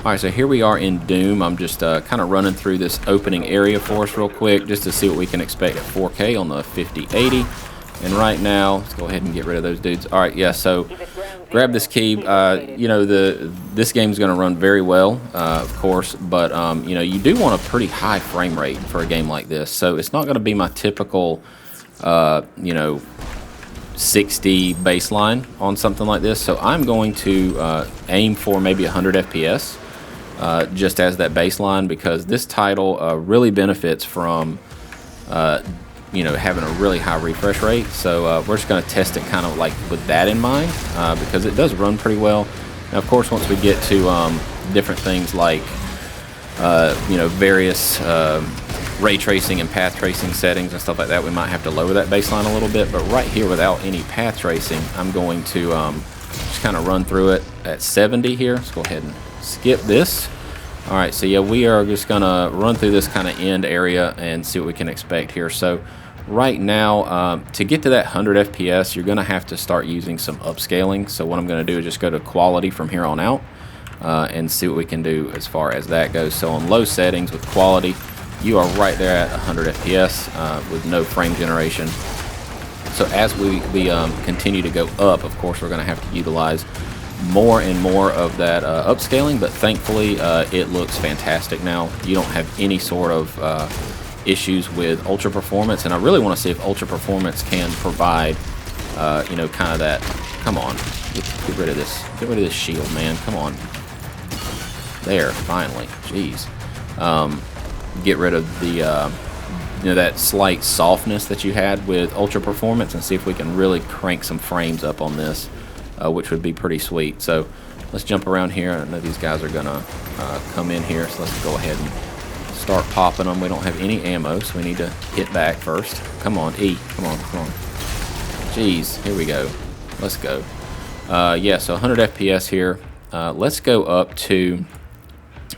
Alright, so here we are in Doom. I'm just kind of running through this opening area for us real quick just to see what we can expect at 4K on the 5080. And right now, let's go ahead and get rid of those dudes. Alright, yeah, so grab this key. You know, this game's going to run very well, of course, but you know, you do want a pretty high frame rate for a game like this. So it's not going to be my typical, you know, 60 baseline on something like this. So I'm going to aim for maybe 100 FPS. Just as that baseline, because this title really benefits from you know, having a really high refresh rate. So we're just going to test it kind of like with that in mind, because it does run pretty well. Now, of course, once we get to different things like you know, various ray tracing and path tracing settings and stuff like that, we might have to lower that baseline a little bit. But right here, without any path tracing, I'm going to just kind of run through it at 70 here. Let's go ahead and skip this. Alright, so yeah, we are just gonna run through this kind of end area and see what we can expect here. So right now, to get to that 100 FPS, you're gonna have to start using some upscaling. So what I'm gonna do is just go to quality from here on out and see what we can do as far as that goes. So on low settings with quality, you are right there at 100 FPS with no frame generation. So as we continue to go up, of course, we're gonna have to utilize more and more of that upscaling, but thankfully it looks fantastic now. You don't have any sort of issues with ultra performance, and I really want to see if ultra performance can provide you know, kind of that. Come on, get rid of this shield, man. Come on, there, finally. Jeez. Get rid of the you know, that slight softness that you had with ultra performance, and see if we can really crank some frames up on this, which would be pretty sweet. So let's jump around here. I know these guys are gonna come in here, so let's go ahead and start popping them. We don't have any ammo, so we need to hit back first. Come on, E. Come on. Jeez, here we go. Let's go. Yeah, so 100 FPS here. Let's go up to,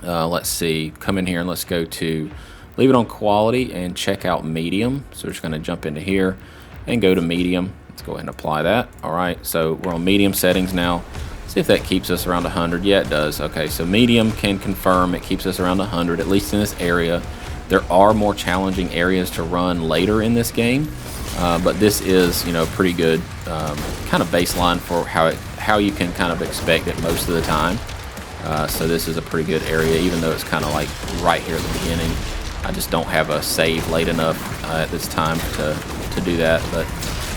let's see, come in here and let's go to, leave it on quality and check out medium. So we're just gonna jump into here and go to medium. Let's go ahead and apply that. All right, so we're on medium settings now. See if that keeps us around 100. Yeah, it does. Okay, so medium can confirm it keeps us around 100, at least in this area. There are more challenging areas to run later in this game, but this is, you know, pretty good kind of baseline for how you can kind of expect it most of the time. So this is a pretty good area, even though it's kind of like right here at the beginning. I just don't have a save late enough at this time to do that, but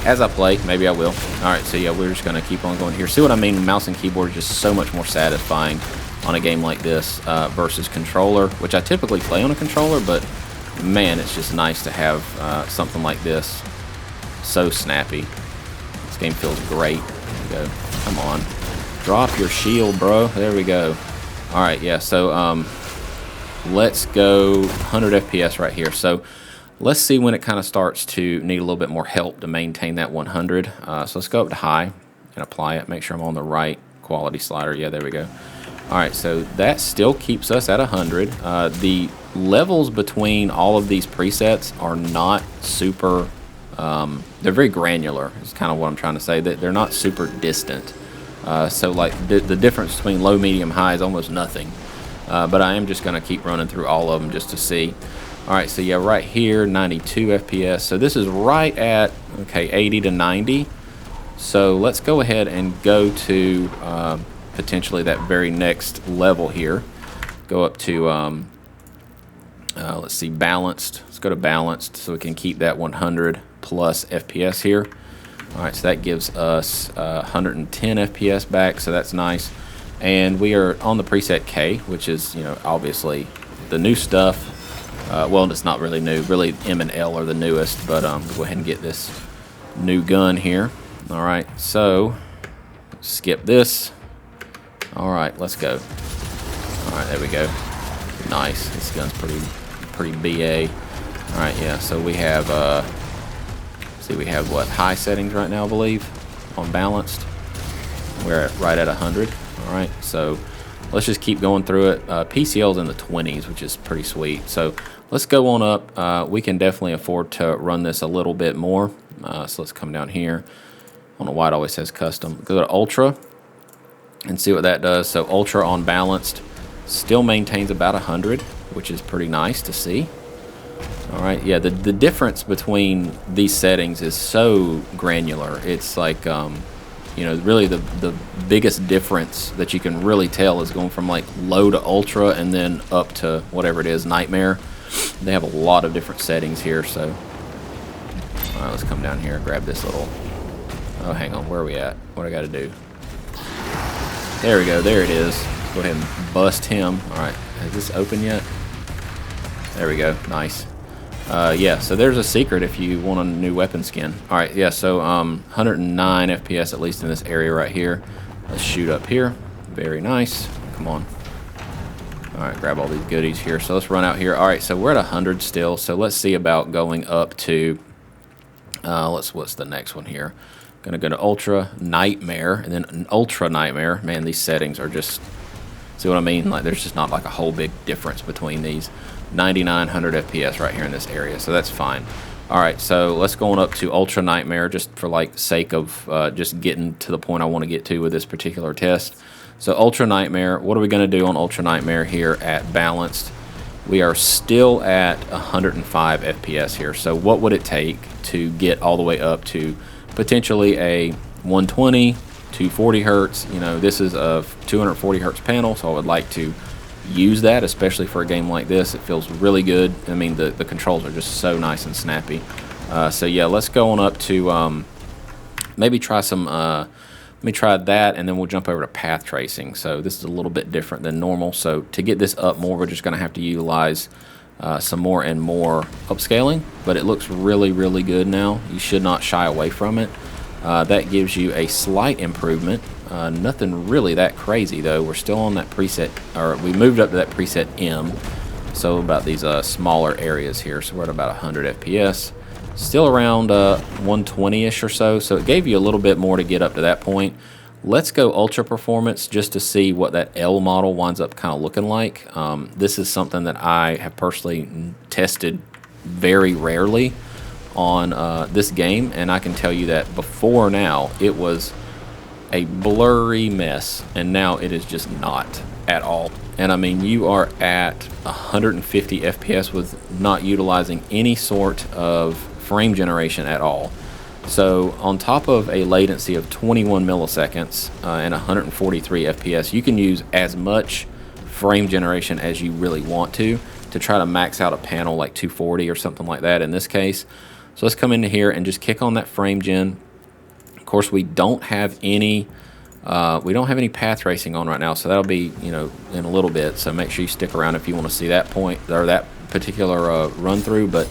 as I play, maybe I will. Alright, so yeah, we're just going to keep on going here. See what I mean? Mouse and keyboard is just so much more satisfying on a game like this versus controller, which I typically play on a controller, but man, it's just nice to have something like this. So snappy. This game feels great. There we go. Come on. Drop your shield, bro. There we go. Alright, yeah, so let's go 100 FPS right here. So let's see when it kind of starts to need a little bit more help to maintain that 100. So let's go up to high and apply it. Make sure I'm on the right quality slider. Yeah, there we go. All right, so that still keeps us at 100. The levels between all of these presets are not super, they're very granular, is kind of what I'm trying to say. They're not super distant. So like the difference between low, medium, high is almost nothing. But I am just going to keep running through all of them just to see. Alright, so yeah, right here, 92 FPS. So this is right at, okay, 80 to 90. So let's go ahead and go to potentially that very next level here. Go up to, let's see, balanced. Let's go to balanced so we can keep that 100 plus FPS here. Alright, so that gives us 110 FPS back, so that's nice. And we are on the preset K, which is, you know, obviously the new stuff. Well, it's not really new. Really, M and L are the newest, but we'll go ahead and get this new gun here. All right, so skip this. All right, let's go. All right, there we go. Nice. This gun's pretty BA. All right, yeah. So we have, see, we have what, high settings right now, I believe, on balanced. We're right at 100. All right, so let's just keep going through it. PCL's in the 20s, which is pretty sweet. So let's go on up. We can definitely afford to run this a little bit more. So let's come down here. I don't know why it always says custom. Go to Ultra and see what that does. So Ultra on balanced. Still maintains about 100, which is pretty nice to see. All right, yeah, the difference between these settings is so granular. It's like, you know, really the biggest difference that you can really tell is going from like low to ultra and then up to whatever it is, nightmare. They have a lot of different settings here, so. All right, let's come down here and grab this little, oh, hang on, where are we at? What I gotta do? There we go, there it is. Let's go ahead and bust him. All right, is this open yet? There we go, nice. Yeah, so there's a secret if you want a new weapon skin. All right, yeah, so 109 FPS at least in this area right here. Let's shoot up here. Very nice. Come on. All right, grab all these goodies here. So let's run out here. All right, so we're at 100 still. So let's see about going up to, what's the next one here? Gonna go to Ultra Nightmare and then an Ultra Nightmare. Man, these settings are just, see what I mean? Like there's just not like a whole big difference between these. 9900 FPS right here in this area, so that's fine. All right, so let's go on up to Ultra Nightmare just for like sake of just getting to the point I want to get to with this particular test. So Ultra Nightmare, what are we going to do on Ultra Nightmare here at balanced? We are still at 105 FPS here. So what would it take to get all the way up to potentially a 120, 240 hertz? You know, this is a 240 hertz panel, so I would like to use that, especially for a game like this. It feels really good. I mean, the controls are just so nice and snappy. So yeah, let's go on up to maybe try some let me try that, and then we'll jump over to path tracing. So this is a little bit different than normal. So to get this up more, we're just going to have to utilize some more and more upscaling, but it looks really, really good now. You should not shy away from it. That gives you a slight improvement. Nothing really that crazy though. We're still on that preset, or we moved up to that preset M. So about these smaller areas here. So we're at about 100 FPS. Still around 120-ish or so. So it gave you a little bit more to get up to that point. Let's go ultra performance just to see what that L model winds up kind of looking like. This is something that I have personally tested very rarely on this game, and I can tell you that before now it was a blurry mess, and now it is just not at all. And I mean, you are at 150 FPS with not utilizing any sort of frame generation at all. So on top of a latency of 21 milliseconds and 143 FPS, you can use as much frame generation as you really want to try to max out a panel like 240 or something like that in this case. So let's come into here and just kick on that frame gen. Of course, we don't have any path tracing on right now, so that'll be, you know, in a little bit. So make sure you stick around if you want to see that point or that particular run through. But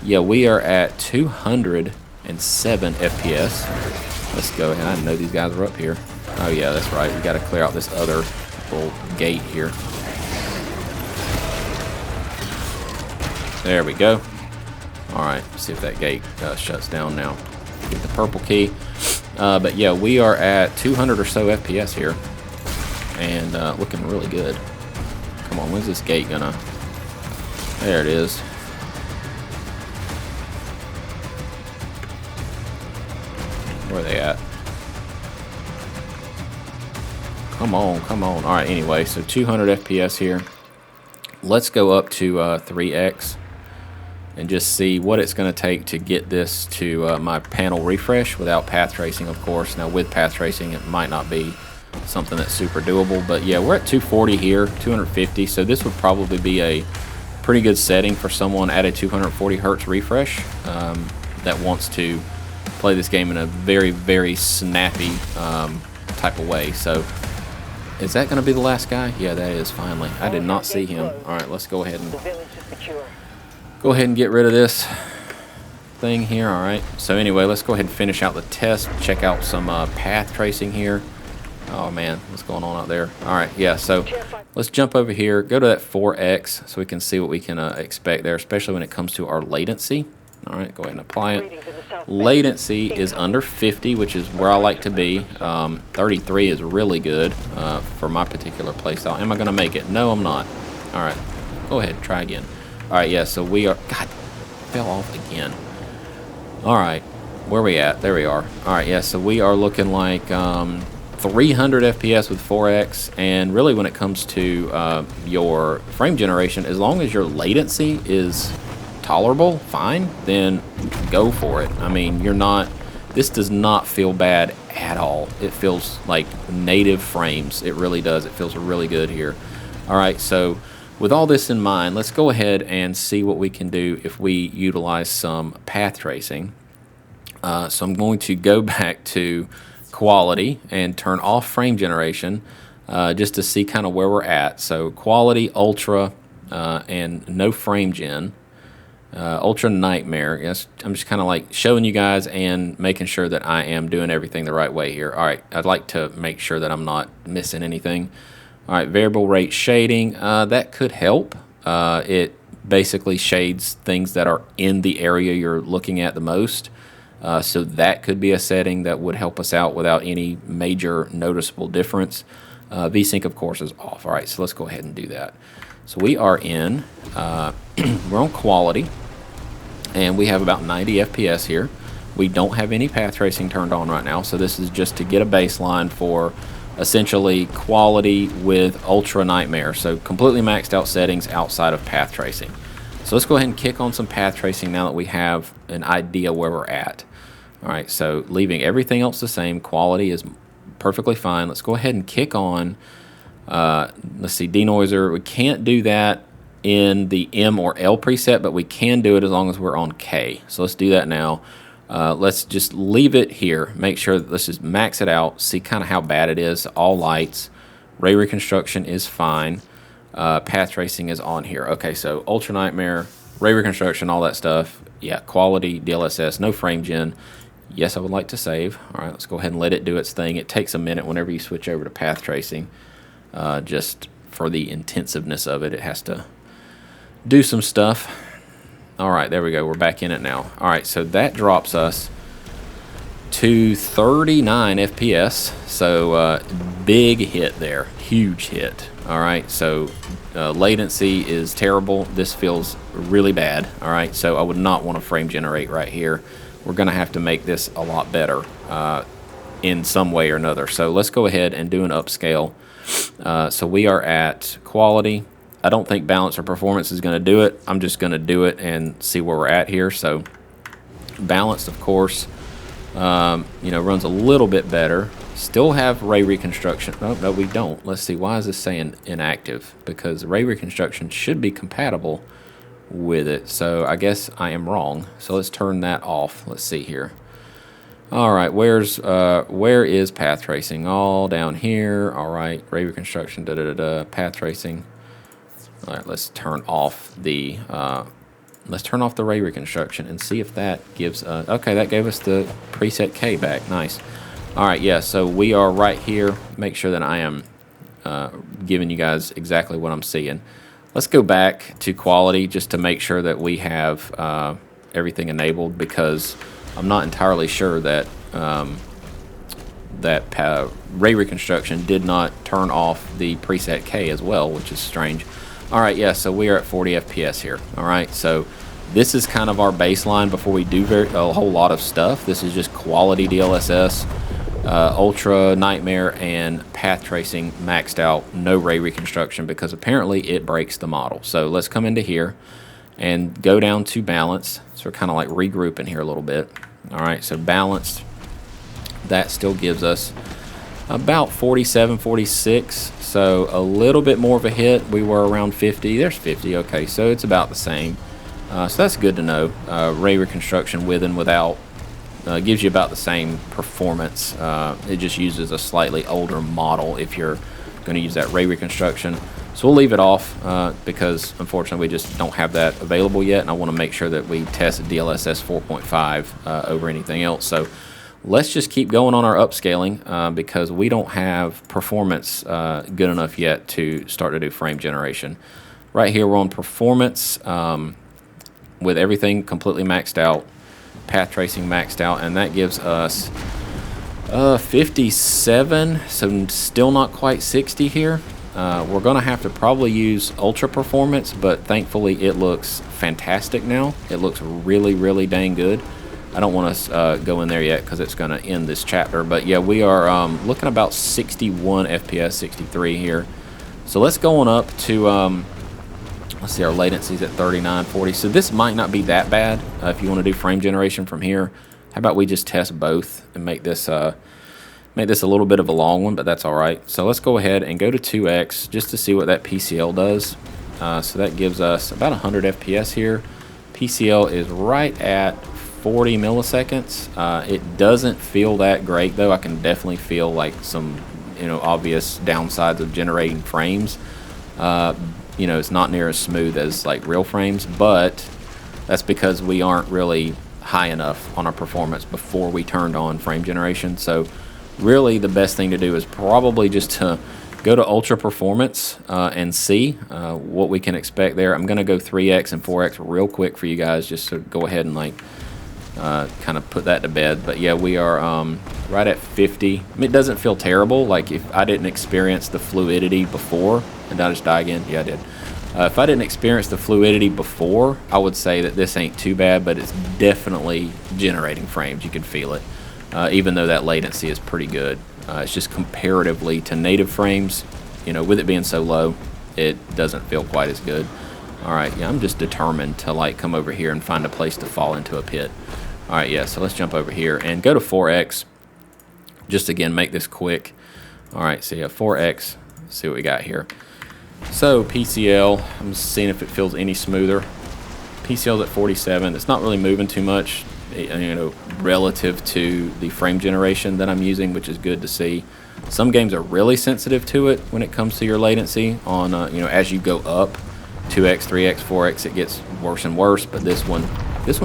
yeah, we are at 207 FPS. Let's go ahead. I didn't know these guys were up here. Oh yeah, that's right. We got to clear out this other little gate here. There we go. All right, let's see if that gate shuts down now. Get the purple key. But yeah, we are at 200 or so FPS here, and looking really good. Come on, when's this gate gonna? There it is. Where are they at? Come on, come on. All right, anyway, so 200 FPS here. Let's go up to 3x. And just see what it's going to take to get this to my panel refresh without path tracing, of course. Now with path tracing, it might not be something that's super doable, but yeah, we're at 240 here, 250, so this would probably be a pretty good setting for someone at a 240 hertz refresh that wants to play this game in a very, very snappy type of way. So is that going to be the last guy? Yeah, that is, finally. I did not see him. All right, let's go ahead and get rid of this thing here. All right, so anyway, let's go ahead and finish out the test, check out some path tracing here. Oh man, what's going on out there? All right, yeah, so let's jump over here, go to that 4x so we can see what we can expect there, especially when it comes to our latency. All right, go ahead and apply it. Latency is under 50, which is where I like to be. 33 is really good for my particular playstyle. Am I going to make it? No, I'm not. All right, go ahead, try again. All right, yeah, so we are, God, fell off again. All right, where we at? There we are. All right, yeah, so we are looking like 300 FPS with 4X, and really when it comes to your frame generation, as long as your latency is tolerable, fine, then go for it. I mean, this does not feel bad at all. It feels like native frames. It really does. It feels really good here. All right, so with all this in mind, let's go ahead and see what we can do if we utilize some path tracing. So I'm going to go back to quality and turn off frame generation just to see kind of where we're at. So quality, ultra, and no frame gen. Ultra nightmare. Yes, I'm just kind of like showing you guys and making sure that I am doing everything the right way here. All right, I'd like to make sure that I'm not missing anything. All right, variable rate shading, that could help. It basically shades things that are in the area you're looking at the most. So that could be a setting that would help us out without any major noticeable difference. VSync, of course, is off. All right, so let's go ahead and do that. So we are in, we're on quality, and we have about 90 FPS here. We don't have any path tracing turned on right now, so this is just to get a baseline for essentially quality with ultra nightmare. So completely maxed out settings outside of path tracing. So let's go ahead and kick on some path tracing now that we have an idea where we're at. All right, so leaving everything else the same, quality is perfectly fine. Let's go ahead and kick on, let's see, denoiser. We can't do that in the M or L preset, but we can do it as long as we're on K. So let's do that now. Let's just leave it here. Make sure that let's just max it out, see kind of how bad it is. All lights, ray reconstruction is fine. Path tracing is on here. Okay, so ultra nightmare, ray reconstruction, all that stuff. Yeah, quality, DLSS, no frame gen. Yes, I would like to save. All right, let's go ahead and let it do its thing. It takes a minute whenever you switch over to path tracing. Just for the intensiveness of it, it has to do some stuff. All right, there we go. We're back in it now. All right, so that drops us to 39 FPS. So big hit there, huge hit. All right, so latency is terrible. This feels really bad. All right, so I would not want to frame generate right here. We're going to have to make this a lot better in some way or another. So let's go ahead and do an upscale. So we are at quality. I don't think balance or performance is going to do it. I'm just going to do it and see where we're at here. So balanced, of course, runs a little bit better. Still have ray reconstruction. Oh, no, we don't. Let's see. Why is this saying inactive? Because ray reconstruction should be compatible with it. So I guess I am wrong. So let's turn that off. Let's see here. All right, where is path tracing? All down here. All right, ray reconstruction, path tracing. All right, let's turn off the ray reconstruction and see if that gives okay, that gave us the preset K back. Nice. All right, yeah, so we are right here. Make sure that I am giving you guys exactly what I'm seeing. Let's go back to quality just to make sure that we have everything enabled, because I'm not entirely sure that ray reconstruction did not turn off the preset K as well, which is strange. All right, yeah, so we are at 40 FPS here. All right, so this is kind of our baseline before we do a whole lot of stuff. This is just quality DLSS, ultra nightmare, and path tracing maxed out, no ray reconstruction, because apparently it breaks the model. So let's come into here and go down to balance. So we're kind of like regrouping here a little bit. All right, so balanced, that still gives us about 47, 46. So a little bit more of a hit. We were around 50. There's 50. Okay, so it's about the same. So that's good to know. Ray reconstruction with and without gives you about the same performance. It just uses a slightly older model if you're going to use that ray reconstruction. So we'll leave it off because unfortunately we just don't have that available yet, and I want to make sure that we test DLSS 4.5 over anything else. So let's just keep going on our upscaling because we don't have performance good enough yet to start to do frame generation. Right here we're on performance with everything completely maxed out, path tracing maxed out, and that gives us 57, so still not quite 60 here. We're going to have to probably use ultra performance, but thankfully it looks fantastic now. It looks really, really dang good. I don't want to go in there yet because it's going to end this chapter. But yeah, we are looking about 61 FPS, 63 here. So let's go on up to, let's see, our latency's at 39, 40. So this might not be that bad if you want to do frame generation from here. How about we just test both and make this a little bit of a long one, but that's all right. So let's go ahead and go to 2x just to see what that PCL does. So that gives us about 100 FPS here. PCL is right at 40 milliseconds. It doesn't feel that great though. I can definitely feel like some, obvious downsides of generating frames. It's not near as smooth as like real frames, but that's because we aren't really high enough on our performance before we turned on frame generation. So really the best thing to do is probably just to go to ultra performance and see what we can expect there. I'm gonna go 3x and 4x real quick for you guys just to go ahead and like kind of put that to bed. But yeah, we are right at 50. I mean, it doesn't feel terrible. Like if I didn't experience the fluidity before, and did I just die again? Yeah, I did. If I didn't experience the fluidity before, I would say that this ain't too bad, but it's definitely generating frames. You can feel it, even though that latency is pretty good. It's just comparatively to native frames, with it being so low, it doesn't feel quite as good. All right, yeah, I'm just determined to like come over here and find a place to fall into a pit. All right, yeah, so let's jump over here and go to 4x. Just again, make this quick. All right, so yeah, 4x. Let's see what we got here. So PCL, I'm seeing if it feels any smoother. PCL's at 47. It's not really moving too much, relative to the frame generation that I'm using, which is good to see. Some games are really sensitive to it when it comes to your latency on, as you go up, 2x, 3x, 4x, it gets worse and worse, but this one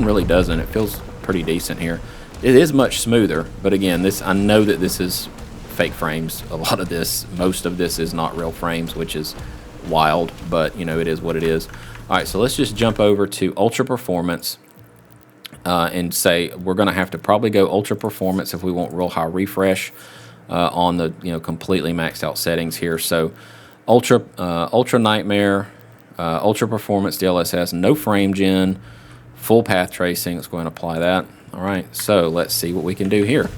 really doesn't. It feels pretty decent here. It is much smoother, but again, I know that this is fake frames. A lot of this, most of this is not real frames, which is wild, but it is what it is. All right, so let's just jump over to ultra performance and say we're going to have to probably go ultra performance if we want real high refresh on the completely maxed out settings here. So ultra nightmare, ultra performance DLSS, no frame gen, full path tracing. Let's go ahead and apply that. All right, so let's see what we can do here.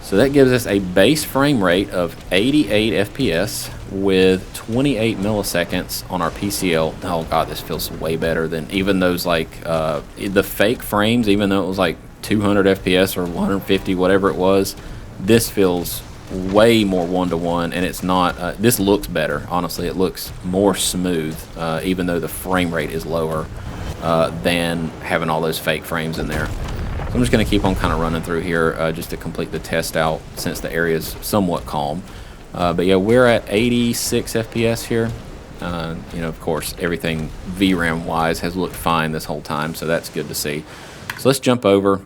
So that gives us a base frame rate of 88 FPS with 28 milliseconds on our PCL. Oh god, this feels way better than even those like the fake frames, even though it was like 200 FPS or 150, whatever it was. This feels way more one-to-one, and it's not, this looks better, honestly. It looks more smooth, even though the frame rate is lower than having all those fake frames in there. So I'm just going to keep on kind of running through here just to complete the test out since the area is somewhat calm. But yeah, we're at 86 FPS here. Of course, everything VRAM-wise has looked fine this whole time, so that's good to see. So let's jump over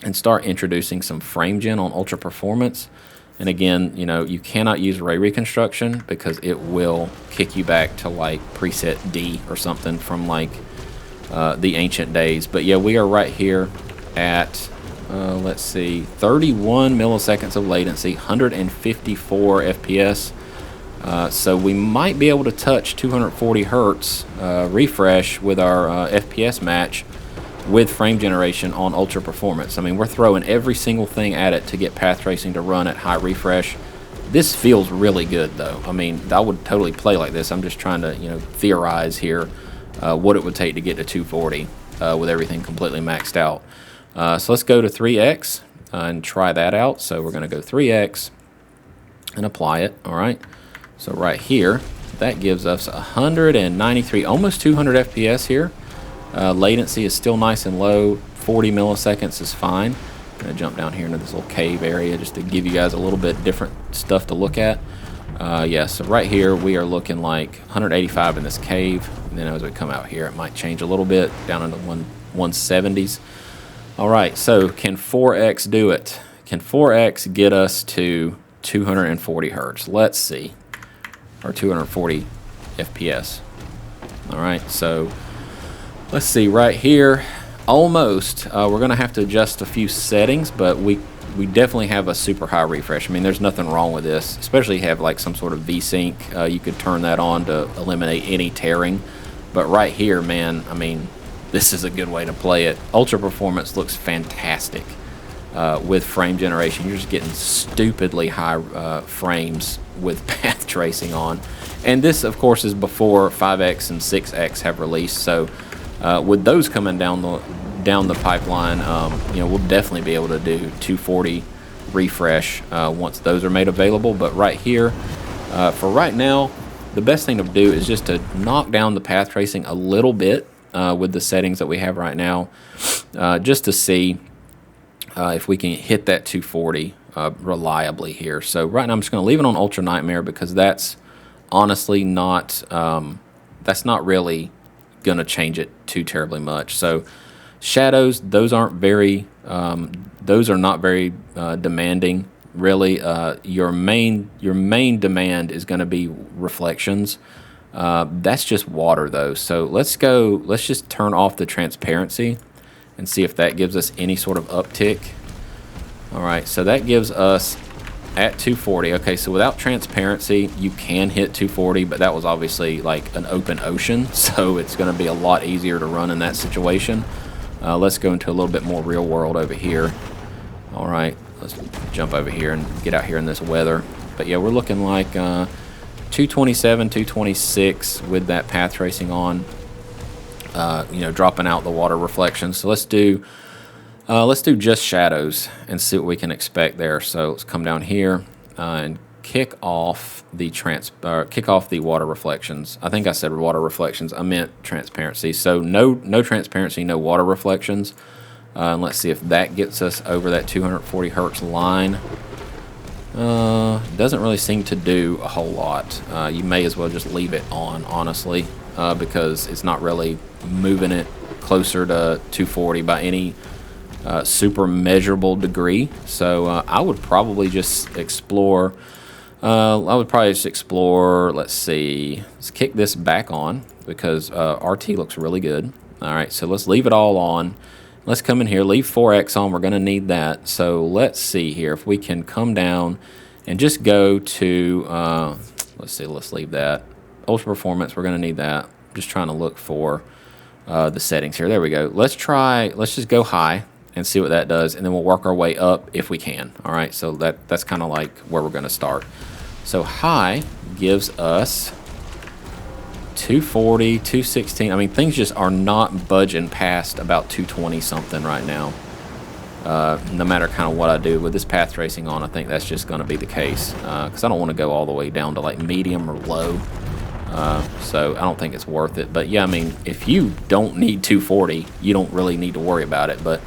and start introducing some frame gen on ultra performance. And again, you cannot use ray reconstruction because it will kick you back to like preset D or something from like the ancient days. But yeah, we are right here at let's see, 31 milliseconds of latency, 154 FPS. So we might be able to touch 240 hertz refresh with our FPS match with frame generation on ultra performance. I mean, we're throwing every single thing at it to get path tracing to run at high refresh. This feels really good though. I mean, I would totally play like this. I'm just trying to theorize here what it would take to get to 240 with everything completely maxed out. So let's go to 3x and try that out. So we're going to go 3x and apply it. All right. So right here, that gives us 193, almost 200 FPS here. Latency is still nice and low. 40 milliseconds is fine. I'm going to jump down here into this little cave area just to give you guys a little bit different stuff to look at. Yeah, so right here we are looking like 185 in this cave. And then as we come out here, it might change a little bit down into 170s. All right, so can 4x do it? Can 4x get us to 240 hertz? Let's see. Or 240 FPS. All right, so let's see right here. Almost. We're going to have to adjust a few settings, but we definitely have a super high refresh. I mean, there's nothing wrong with this, especially have like some sort of VSync. You could turn that on to eliminate any tearing. But right here, man, I mean, this is a good way to play it. Ultra Performance looks fantastic with frame generation. You're just getting stupidly high frames with path tracing on. And this, of course, is before 5X and 6X have released. So with those coming down the pipeline, you know, we'll definitely be able to do 240 refresh once those are made available. But right here, for right now, the best thing to do is just to knock down the path tracing a little bit with the settings that we have right now, just to see if we can hit that 240 reliably here. So right now I'm just going to leave it on Ultra Nightmare because that's honestly not really going to change it too terribly much. So shadows, those are not very demanding really. Your main demand is going to be reflections. That's just water though. So let's just turn off the transparency and see if that gives us any sort of uptick. All right, so that gives us at 240. Okay, so without transparency, you can hit 240, but that was obviously like an open ocean, so it's going to be a lot easier to run in that situation. Let's go into a little bit more real world over here. All right, let's jump over here and get out here in this weather. But yeah, we're looking like 227, 226 with that path tracing on. You know, dropping out the water reflections. So let's do just shadows and see what we can expect there. So let's come down here and kick off the water reflections. I think I said water reflections. I meant transparency. So no transparency, no water reflections. And let's see if that gets us over that 240 hertz line. Doesn't really seem to do a whole lot. You may as well just leave it on, honestly, because it's not really moving it closer to 240 by any super measurable degree. So I would probably just explore. Let's see. Let's kick this back on because RT looks really good. All right, so let's leave it all on. Let's come in here, leave 4X on. We're going to need that. So let's see here if we can come down and just go to, let's see, let's leave that. Ultra Performance, we're going to need that. Just trying to look for the settings here. There we go. Let's just go high and see what that does, and then we'll work our way up if we can. All right, so that's kind of like where we're going to start. So high gives us 240, 216. I mean, things just are not budging past about 220 something right now. No matter kind of what I do with this path tracing on, I think that's just going to be the case because I don't want to go all the way down to like medium or low. So I don't think it's worth it. But yeah, I mean, if you don't need 240, you don't really need to worry about it. But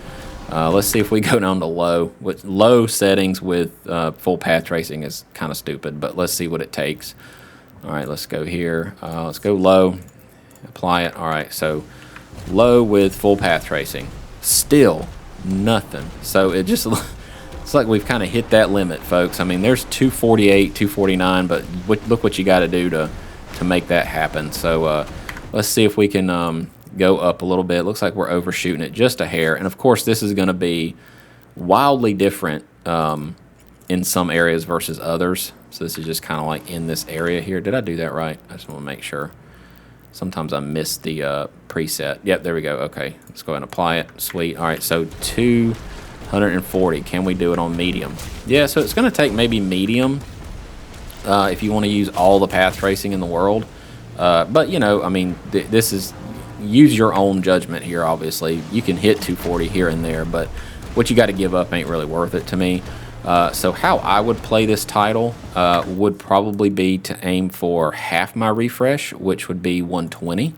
let's see if we go down to low. With low settings with full path tracing is kind of stupid, but let's see what it takes. All right, let's go here. Let's go low, apply it. All right, so low with full path tracing. Still nothing. So it just it's like we've kind of hit that limit, folks. I mean, there's 248, 249, but look what you got to do to make that happen. So let's see if we can go up a little bit. Looks like we're overshooting it just a hair. And of course, this is going to be wildly different in some areas versus others. So this is just kind of like in this area here. Did I do that right? I just want to make sure. Sometimes I miss the preset. Yep, there we go. Okay, let's go ahead and apply it. Sweet. All right, so 240. Can we do it on medium? Yeah, so it's going to take maybe medium if you want to use all the path tracing in the world. But, you know, I mean, this is... Use your own judgment here, obviously. You can hit 240 here and there, but what you got to give up ain't really worth it to me. So how I would play this title would probably be to aim for half my refresh, which would be 120.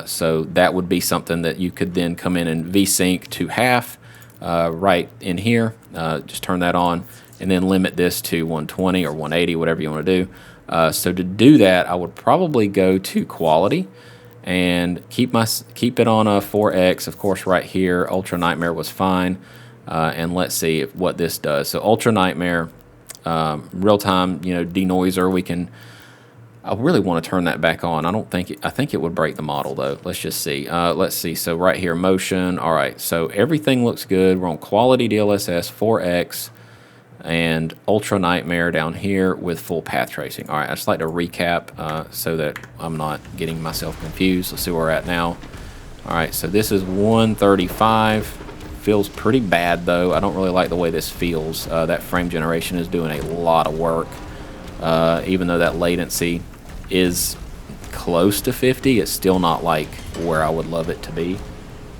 So that would be something that you could then come in and V-Sync to half right in here. Just turn that on and then limit this to 120 or 180, whatever you want to do. So to do that, I would probably go to quality and keep it on a 4X. Of course, right here, Ultra Nightmare was fine. And let's see what this does. So Ultra Nightmare, real time, you know, denoiser. I really want to turn that back on. I think it would break the model though. Let's just see. Let's see. So right here, motion. All right. So everything looks good. We're on quality DLSS 4X and Ultra Nightmare down here with full path tracing. All right. I just like to recap so that I'm not getting myself confused. Let's see where we're at now. All right, so this is 135. Feels pretty bad though. I don't really like the way this feels. That frame generation is doing a lot of work. Even though that latency is close to 50, it's still not like where I would love it to be.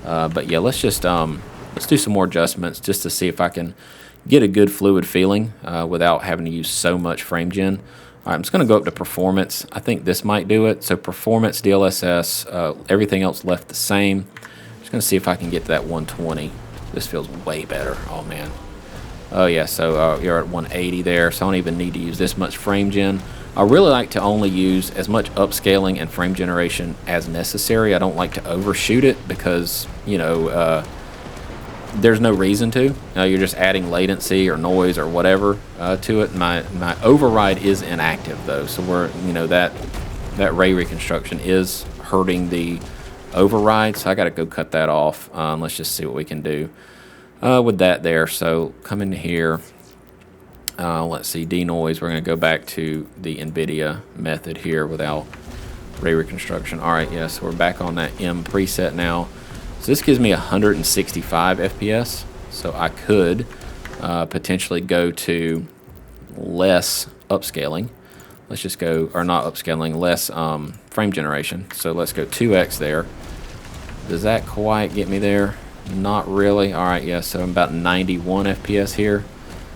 But yeah, let's just let's do some more adjustments just to see if I can get a good fluid feeling without having to use so much frame gen. All right, I'm just going to go up to performance. I think this might do it. So performance, DLSS, everything else left the same. Just going to see if I can get to that 120. This feels way better. Oh man. Oh yeah, so you're at 180 there, so I don't even need to use this much frame gen. I really like to only use as much upscaling and frame generation as necessary. I don't like to overshoot it because, you know, there's no reason to. You're just adding latency or noise or whatever to it. My override is inactive though, so we're, you know, that ray reconstruction is hurting the override, so I got to go cut that off. Let's just see what we can do with that there. So come into here. Let's see, denoise. We're going to go back to the NVIDIA method here without ray reconstruction. All right, yes, we're back on that M preset now. So this gives me 165 FPS. So I could potentially go to less upscaling. Let's just go, or not upscaling, less frame generation. So let's go 2x there. Does that quite get me there? Not really. All right, yeah, so I'm about 91 FPS here.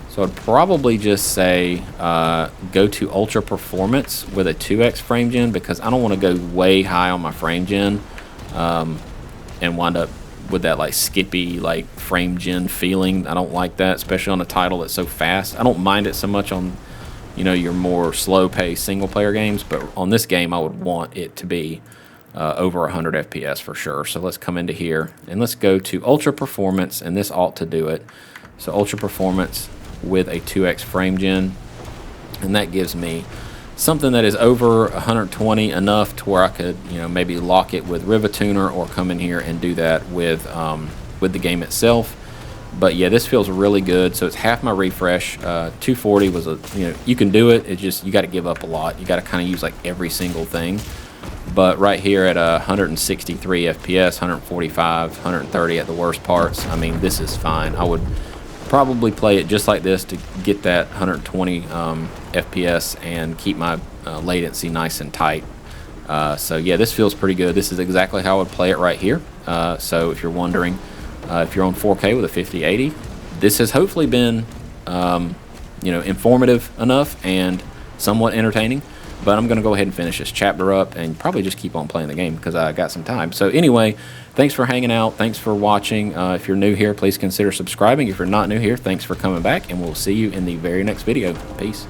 So I'd probably just say go to ultra performance with a 2x frame gen, because I don't want to go way high on my frame gen and wind up with that like skippy like frame gen feeling. I don't like that, especially on a title that's so fast. I don't mind it so much on, you know, your more slow paced single player games, but on this game I would want it to be over 100 FPS for sure. So let's come into here and let's go to ultra performance, and this ought to do it. So ultra performance with a 2x frame gen, and that gives me something that is over 120, enough to where I could, you know, maybe lock it with Rivatuner or come in here and do that with the game itself. But yeah, this feels really good. So it's half my refresh. 240 was a, you know, you can do it. It's just you got to give up a lot. You got to kind of use like every single thing. But right here at 163 FPS, 145, 130 at the worst parts, I mean, this is fine. I would probably play it just like this to get that 120 FPS and keep my latency nice and tight. So yeah, this feels pretty good. This is exactly how I would play it right here. So if you're wondering, if you're on 4K with a 5080, this has hopefully been you know, informative enough and somewhat entertaining. But I'm going to go ahead and finish this chapter up and probably just keep on playing the game because I got some time. So anyway, thanks for hanging out. Thanks for watching. If you're new here, please consider subscribing. If you're not new here, thanks for coming back, and we'll see you in the very next video. Peace.